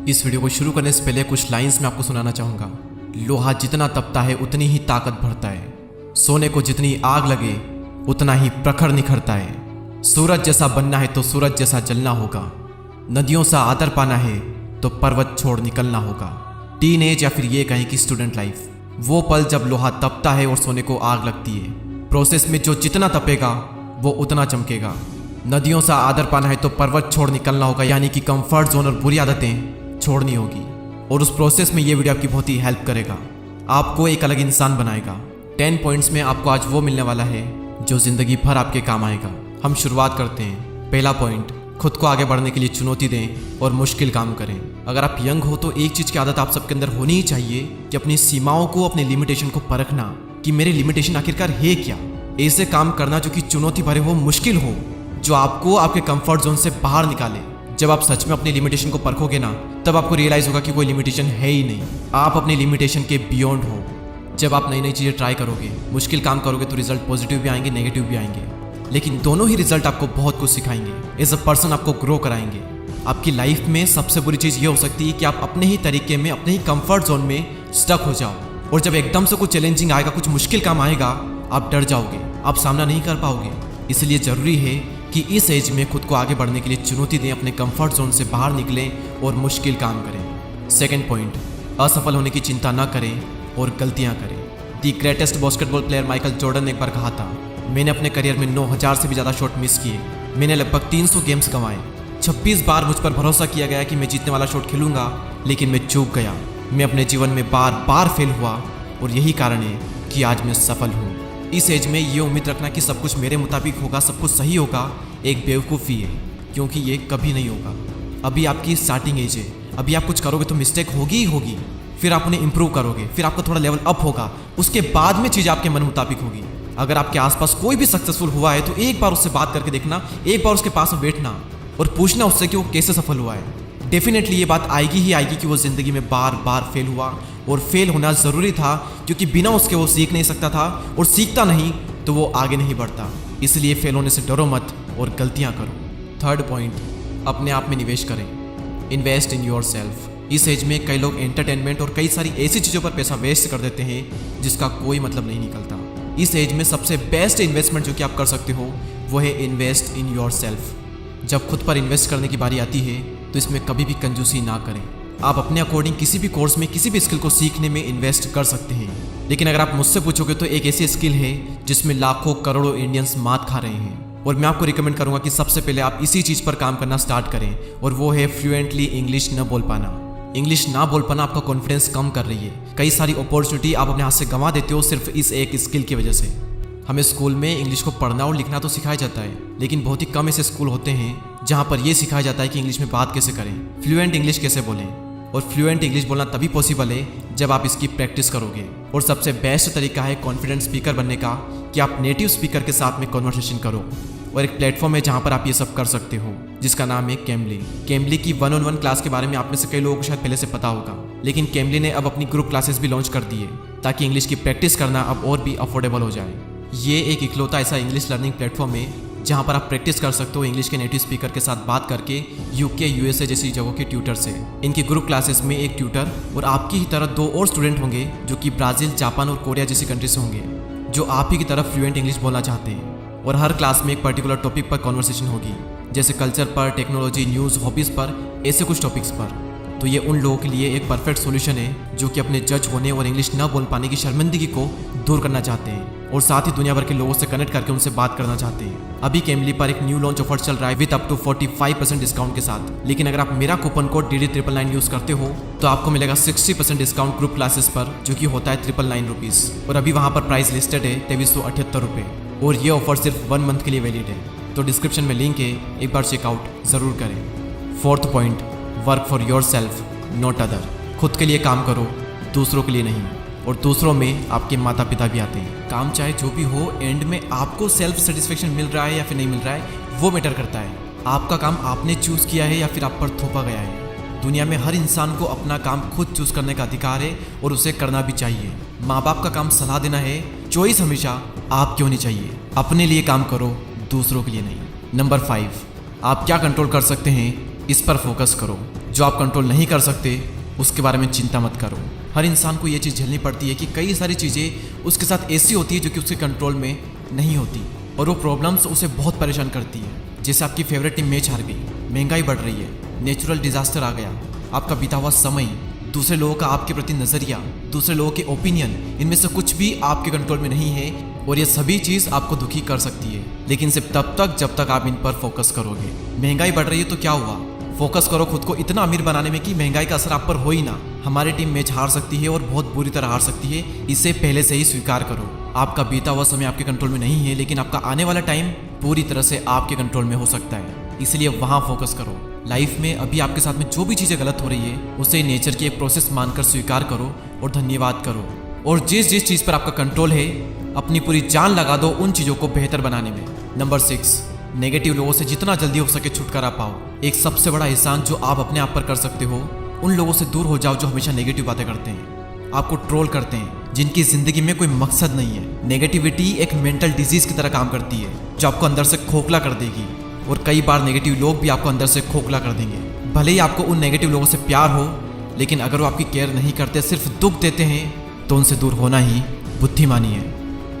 इस वीडियो को शुरू करने से पहले कुछ लाइंस मैं आपको सुनाना चाहूँगा। लोहा जितना तपता है उतनी ही ताकत भरता है। सोने को जितनी आग लगे उतना ही प्रखर निखरता है। सूरज जैसा बनना है तो सूरज जैसा जलना होगा। नदियों सा आदर पाना है तो पर्वत छोड़ निकलना होगा। टीन एज या फिर ये कहें कि स्टूडेंट लाइफ, वो पल जब लोहा तपता है और सोने को आग लगती है। प्रोसेस में जो जितना तपेगा वो उतना चमकेगा। नदियों सा आदर पाना है तो पर्वत छोड़ निकलना होगा, यानी कि कंफर्ट जोन और बुरी आदतें छोड़नी होगी। और उस प्रोसेस में ये वीडियो आपकी बहुत ही हेल्प करेगा, आपको एक अलग इंसान बनाएगा। 10 पॉइंट्स में आपको आज वो मिलने वाला है जो जिंदगी भर आपके काम आएगा। हम शुरुआत करते हैं। पहला पॉइंट, खुद को आगे बढ़ने के लिए चुनौती दें और मुश्किल काम करें। अगर आप यंग हो तो एक चीज़ की आदत आप सबके अंदर होनी ही चाहिए कि अपनी सीमाओं को, अपनी लिमिटेशन को परखना कि मेरे लिमिटेशन आखिरकार है क्या। ऐसे काम करना जो कि चुनौती भरे हो, मुश्किल हो, जो आपको आपके कंफर्ट जोन से बाहर निकाले। जब आप सच में अपनी लिमिटेशन को परखोगे ना, तब आपको रियलाइज होगा कि कोई लिमिटेशन है ही नहीं, आप अपनी लिमिटेशन के बियॉन्ड हो। जब आप नई नई चीज़ें ट्राई करोगे, मुश्किल काम करोगे तो रिजल्ट पॉजिटिव भी आएंगे, नेगेटिव भी आएंगे, लेकिन दोनों ही रिजल्ट आपको बहुत कुछ सिखाएंगे। एज अ पर्सन आपको ग्रो कराएंगे। आपकी लाइफ में सबसे बुरी चीज़ ये हो सकती है कि आप अपने ही तरीके में, अपने ही कंफर्ट जोन में स्टक हो जाओ, और जब एकदम से कुछ चैलेंजिंग आएगा, कुछ मुश्किल काम आएगा, आप डर जाओगे, आप सामना नहीं कर पाओगे। इसलिए ज़रूरी है कि इस एज में खुद को आगे बढ़ने के लिए चुनौती दें, अपने कंफर्ट जोन से बाहर निकलें और मुश्किल काम करें। सेकंड पॉइंट, असफल होने की चिंता ना करें और गलतियां करें। The greatest basketball player Michael Jordan ने एक बार कहा था, मैंने अपने करियर में 9000 से भी ज़्यादा शॉट मिस किए, मैंने लगभग 300 गेम्स गंवाए, 26 बार मुझ पर भरोसा किया गया कि मैं जीतने वाला शॉट खेलूंगा, लेकिन मैं चूक गया। मैं अपने जीवन में बार बार फेल हुआ और यही कारण है कि आज मैं सफल हूँ। इस एज में ये उम्मीद रखना कि सब कुछ मेरे मुताबिक होगा, सब कुछ सही होगा, एक बेवकूफ़ी है, क्योंकि ये कभी नहीं होगा। अभी आपकी स्टार्टिंग एज है, अभी आप कुछ करोगे तो मिस्टेक होगी ही होगी, फिर आप उन्हें इंप्रूव करोगे, फिर आपका थोड़ा लेवल अप होगा, उसके बाद में चीज़ आपके मन मुताबिक होगी। अगर आपके आसपास कोई भी सक्सेसफुल हुआ है तो एक बार उससे बात करके देखना, एक बार उसके पास में बैठना और पूछना उससे कि वो कैसे सफल हुआ है। डेफिनेटली ये बात आएगी ही आएगी कि वो ज़िंदगी में बार बार फेल हुआ, और फेल होना ज़रूरी था, क्योंकि बिना उसके वो सीख नहीं सकता था, और सीखता नहीं तो वो आगे नहीं बढ़ता। इसलिए फेल होने से डरो मत और गलतियां करो। थर्ड पॉइंट, अपने आप में निवेश करें। Invest in your self. इस एज में कई लोग एंटरटेनमेंट और कई सारी ऐसी चीज़ों पर पैसा वेस्ट कर देते हैं जिसका कोई मतलब नहीं निकलता। इस एज में सबसे बेस्ट इन्वेस्टमेंट जो कि आप कर सकते हो वो है इन्वेस्ट इन योर सेल्फ। जब खुद पर इन्वेस्ट करने की बारी आती है तो इसमें कभी भी कंजूसी ना करें। आप अपने अकॉर्डिंग किसी भी कोर्स में, किसी भी स्किल को सीखने में इन्वेस्ट कर सकते हैं, लेकिन अगर आप मुझसे पूछोगे तो एक ऐसी स्किल है जिसमें लाखों करोड़ों इंडियंस मात खा रहे हैं, और मैं आपको रिकमेंड करूंगा कि सबसे पहले आप इसी चीज़ पर काम करना स्टार्ट करें, और वो है फ्लुएंटली इंग्लिश न बोल पाना। इंग्लिश ना बोल पाना आपका कॉन्फिडेंस कम कर रही है। कई सारी अपॉर्चुनिटी आप अपने हाथ से गंवा देते हो सिर्फ इस एक स्किल की वजह से। हमें स्कूल में इंग्लिश को पढ़ना और लिखना तो सिखाया जाता है, लेकिन बहुत ही कम ऐसे स्कूल होते हैं जहाँ पर यह सिखाया जाता है कि इंग्लिश में बात कैसे करें, फ्लुएंट इंग्लिश कैसे बोलें। और फ्लुएंट इंग्लिश बोलना तभी पॉसिबल है जब आप इसकी प्रैक्टिस करोगे। और सबसे बेस्ट तरीका है कॉन्फिडेंट स्पीकर बनने का, कि आप नेटिव स्पीकर के साथ में कॉन्वर्सेशन करो। और एक प्लेटफॉर्म है जहाँ पर आप ये सब कर सकते हो, जिसका नाम है कैम्बली। कैम्बली की 1-on-1 क्लास के बारे में आप में से कई लोगों को शायद पहले से पता होगा, लेकिन कैम्बली ने अब अपनी ग्रुप क्लासेस भी लॉन्च कर दी है, ताकि इंग्लिश की प्रैक्टिस करना अब और भी अफोर्डेबल हो जाए। ये एक इकलौता ऐसा इंग्लिश लर्निंग प्लेटफॉर्म है जहाँ पर आप प्रैक्टिस कर सकते हो इंग्लिश के नेटिव स्पीकर के साथ बात करके, यूके, यूएसए जैसी जगहों के ट्यूटर से। इनकी ग्रुप क्लासेस में एक ट्यूटर और आपकी ही तरह 2 और स्टूडेंट होंगे जो कि ब्राज़ील, जापान और कोरिया जैसी कंट्री से होंगे, जो आप ही की तरफ फ्लुएंट इंग्लिश बोलना चाहते हैं। और हर क्लास में एक पर्टिकुलर टॉपिक पर कॉन्वर्सेशन होगी, जैसे कल्चर पर, टेक्नोलॉजी, न्यूज़, हॉबीज़ पर, ऐसे कुछ टॉपिक्स पर। तो ये उन लोगों के लिए एक परफेक्ट सॉल्यूशन है जो कि अपने जज होने और इंग्लिश न बोल पाने की शर्मिंदगी को दूर करना चाहते हैं, और साथ ही दुनिया भर के लोगों से कनेक्ट करके उनसे बात करना चाहते हैं। अभी कैम्बली पर एक न्यू लॉन्च ऑफर चल रहा है विद अप टू 45% डिस्काउंट के साथ, लेकिन अगर आप मेरा कूपन कोड DD999 यूज़ करते हो तो आपको मिलेगा 60% डिस्काउंट ग्रुप क्लासेस पर, जो कि होता है 999 रुपीज़। और अभी वहाँ पर प्राइस लिस्टेड है 2378 रुपये, और ये ऑफर सिर्फ 1 मंथ के लिए वैलिड है। तो डिस्क्रिप्शन में लिंक है, एक बार चेकआउट ज़रूर करें। Fourth point, work for your self not other. खुद के लिए काम करो, दूसरों के लिए नहीं। और दूसरों में आपके माता पिता भी आते हैं। काम चाहे जो भी हो, एंड में आपको सेल्फ सेटिस्फेक्शन मिल रहा है या फिर नहीं मिल रहा है, वो मैटर करता है। आपका काम आपने चूज़ किया है या फिर आप पर थोपा गया है। दुनिया में हर इंसान को अपना काम खुद चूज़ करने का अधिकार है, और उसे करना भी चाहिए। माँ बाप का काम सलाह देना है, चॉइस हमेशा आपकी होनी चाहिए। अपने लिए काम करो, दूसरों के लिए नहीं। नंबर 5, आप क्या कंट्रोल कर सकते हैं, इस पर फोकस करो। जो आप कंट्रोल नहीं कर सकते उसके बारे में चिंता मत करो। हर इंसान को ये चीज़ झेलनी पड़ती है कि कई सारी चीज़ें उसके साथ ऐसी होती है जो कि उसके कंट्रोल में नहीं होती, और वो प्रॉब्लम्स उसे बहुत परेशान करती है। जैसे आपकी फेवरेट टीम मैच हार गई, महंगाई बढ़ रही है, नेचुरल डिजास्टर आ गया, आपका बीता हुआ समय, दूसरे लोगों का आपके प्रति नज़रिया, दूसरे लोगों के ओपिनियन, इनमें से कुछ भी आपके कंट्रोल में नहीं है, और ये सभी चीज़ आपको दुखी कर सकती है, लेकिन सिर्फ तब तक जब तक आप इन पर फोकस करोगे। महंगाई बढ़ रही है तो क्या हुआ, फोकस करो खुद को इतना अमीर बनाने में कि महंगाई का असर आप पर हो ही ना। हमारी टीम मैच हार सकती है और बहुत बुरी तरह हार सकती है, इसे पहले से ही स्वीकार करो। आपका बीता हुआ समय आपके कंट्रोल में नहीं है, लेकिन आपका आने वाला टाइम पूरी तरह से आपके कंट्रोल में हो सकता है, इसलिए वहाँ फोकस करो। लाइफ में अभी आपके साथ में जो भी चीज़ें गलत हो रही है उसे नेचर की एक प्रोसेस मानकर स्वीकार करो और धन्यवाद करो, और जिस जिस चीज़ पर आपका कंट्रोल है अपनी पूरी जान लगा दो उन चीज़ों को बेहतर बनाने में। नंबर 6, नेगेटिव लोगों से जितना जल्दी हो सके छुटकारा पाओ। एक सबसे बड़ा एहसान जो आप अपने आप पर कर सकते हो, उन लोगों से दूर हो जाओ जो हमेशा नेगेटिव बातें करते हैं, आपको ट्रोल करते हैं, जिनकी जिंदगी में कोई मकसद नहीं है। नेगेटिविटी एक मेंटल डिजीज की तरह काम करती है जो आपको अंदर से खोखला कर देगी, और कई बार नेगेटिव लोग भी आपको अंदर से खोखला कर देंगे। भले ही आपको उन नेगेटिव लोगों से प्यार हो, लेकिन अगर वो आपकी केयर नहीं करते, सिर्फ दुख देते हैं, तो उनसे दूर होना ही बुद्धिमानी है।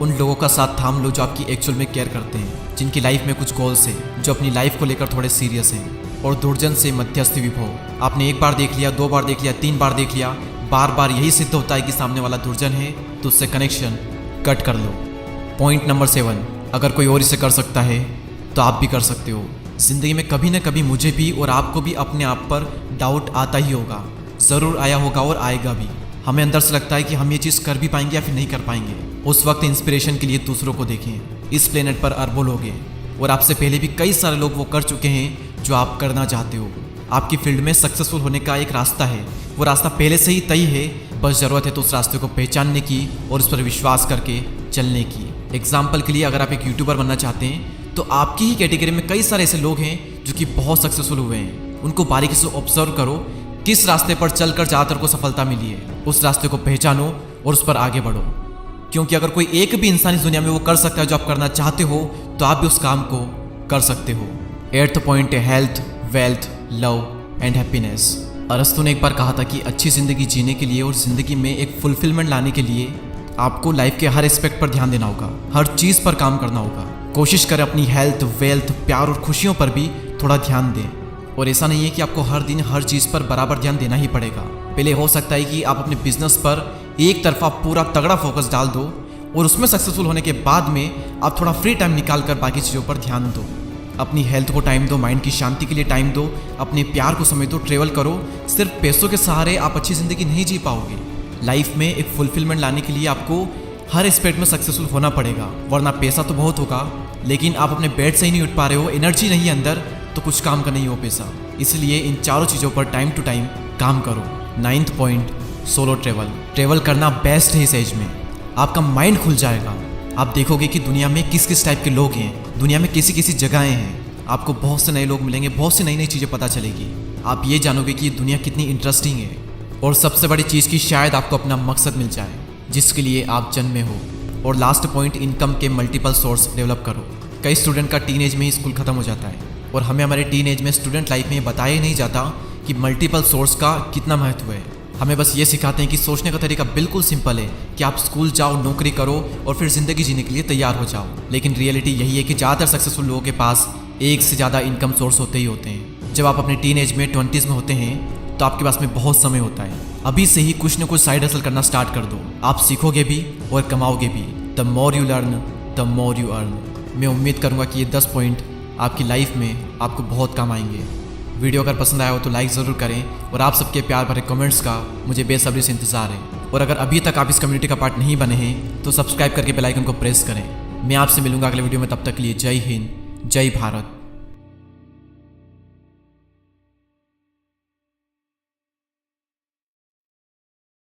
उन लोगों का साथ थाम लो जो आपकी एक्चुअल में केयर करते हैं, जिनकी लाइफ में कुछ गोल्स हैं, जो अपनी लाइफ को लेकर थोड़े सीरियस हैं, और दुर्जन से मध्यस्थी विभो। आपने एक बार देख लिया, 2 बार देख लिया, 3 बार देख लिया, बार बार यही सिद्ध होता है कि सामने वाला दुर्जन है, तो उससे कनेक्शन कट कर लो। पॉइंट नंबर 7, अगर कोई और इसे कर सकता है तो आप भी कर सकते हो। जिंदगी में कभी ना कभी मुझे भी और आपको भी अपने आप पर डाउट आता ही होगा, ज़रूर आया होगा और आएगा भी। हमें अंदर से लगता है कि हम ये चीज़ कर भी पाएंगे या फिर नहीं कर पाएंगे। उस वक्त इंस्पिरेशन के लिए दूसरों को देखें। इस प्लेनेट पर अरबों लोग हैं, और आपसे पहले भी कई सारे लोग वो कर चुके हैं जो आप करना चाहते हो। आपकी फील्ड में सक्सेसफुल होने का एक रास्ता है, वो रास्ता पहले से ही तय है, बस ज़रूरत है तो उस रास्ते को पहचानने की और उस पर विश्वास करके चलने की। एग्जाम्पल के लिए, अगर आप एक यूट्यूबर बनना चाहते हैं तो आपकी ही कैटेगरी में कई सारे ऐसे लोग हैं जो कि बहुत सक्सेसफुल हुए हैं। उनको बारीकी से ऑब्जर्व करो, किस रास्ते पर चलकर ज़्यादातर को सफलता मिली है, उस रास्ते को पहचानो और उस पर आगे बढ़ो। क्योंकि अगर कोई एक भी इंसान इस दुनिया में वो कर सकता है जो आप करना चाहते हो, तो आप भी उस काम को कर सकते हो। 8th पॉइंट है health, wealth, love and happiness. अरस्तु ने एक बार कहा था कि अच्छी ज़िंदगी जीने के लिए और ज़िंदगी में एक फुलफिलमेंट लाने के लिए आपको लाइफ के हर एस्पेक्ट पर ध्यान देना होगा, हर चीज़ पर काम करना होगा। कोशिश करें अपनी हेल्थ, वेल्थ, प्यार और खुशियों पर भी थोड़ा ध्यान दें। और ऐसा नहीं है कि आपको हर दिन हर चीज़ पर बराबर ध्यान देना ही पड़ेगा। पहले हो सकता है कि आप अपने बिजनेस पर एक तरफा पूरा तगड़ा फोकस डाल दो, और उसमें सक्सेसफुल होने के बाद में आप थोड़ा फ्री टाइम निकाल कर बाकी चीज़ों पर ध्यान दो। अपनी हेल्थ को टाइम दो, माइंड की शांति के लिए टाइम दो, अपने प्यार को समय दो, ट्रेवल करो। सिर्फ पैसों के सहारे आप अच्छी ज़िंदगी नहीं जी पाओगे। लाइफ में एक फुलफिलमेंट लाने के लिए आपको हर एस्पेक्ट में सक्सेसफुल होना पड़ेगा, वरना पैसा तो बहुत होगा, लेकिन आप अपने बेड से ही नहीं उठ पा रहे हो, एनर्जी नहीं है अंदर, तो कुछ काम का नहीं हो पैसा। इसलिए इन चारों चीज़ों पर टाइम टू टाइम काम करो। 9th point, solo travel. Travel करना बेस्ट है इस एज में, आपका माइंड खुल जाएगा। आप देखोगे कि दुनिया में किस किस टाइप के लोग हैं, दुनिया में कैसी कैसी जगहें हैं। आपको बहुत से नए लोग मिलेंगे, बहुत सी नई नई चीज़ें पता चलेगी। आप ये जानोगे कि ये दुनिया कितनी इंटरेस्टिंग है, और सबसे बड़ी चीज़ की शायद आपको अपना मकसद मिल जाए जिसके लिए आप जन्मे हो। और लास्ट पॉइंट, इनकम के मल्टीपल सोर्स डेवलप करो। कई स्टूडेंट का टीनेज में ही स्कूल खत्म हो जाता है, और हमें हमारे टीनेज में, स्टूडेंट लाइफ में बताया ही नहीं जाता कि मल्टीपल सोर्स का कितना महत्व है। हमें बस ये सिखाते हैं कि सोचने का तरीका बिल्कुल सिंपल है कि आप स्कूल जाओ, नौकरी करो और फिर ज़िंदगी जीने के लिए तैयार हो जाओ। लेकिन रियलिटी यही है कि ज़्यादातर सक्सेसफुल लोगों के पास एक से ज़्यादा इनकम सोर्स होते ही होते हैं। जब आप अपने टीनेज में, 20s में होते हैं, तो आपके पास में बहुत समय होता है। अभी से ही कुछ न कुछ साइड हसल करना स्टार्ट कर दो, आप सीखोगे भी और कमाओगे भी। The more you learn the more you earn. मैं उम्मीद करूँगा कि ये 10 पॉइंट आपकी लाइफ में आपको बहुत काम आएंगे। वीडियो अगर पसंद आया हो तो लाइक ज़रूर करें, और आप सबके प्यार भरे कमेंट्स का मुझे बेसब्री से इंतज़ार है। और अगर अभी तक आप इस कम्युनिटी का पार्ट नहीं बने हैं तो सब्सक्राइब करके बेल आइकन को प्रेस करें। मैं आपसे मिलूंगा अगले वीडियो में, तब तक के लिए जय हिंद, जय भारत।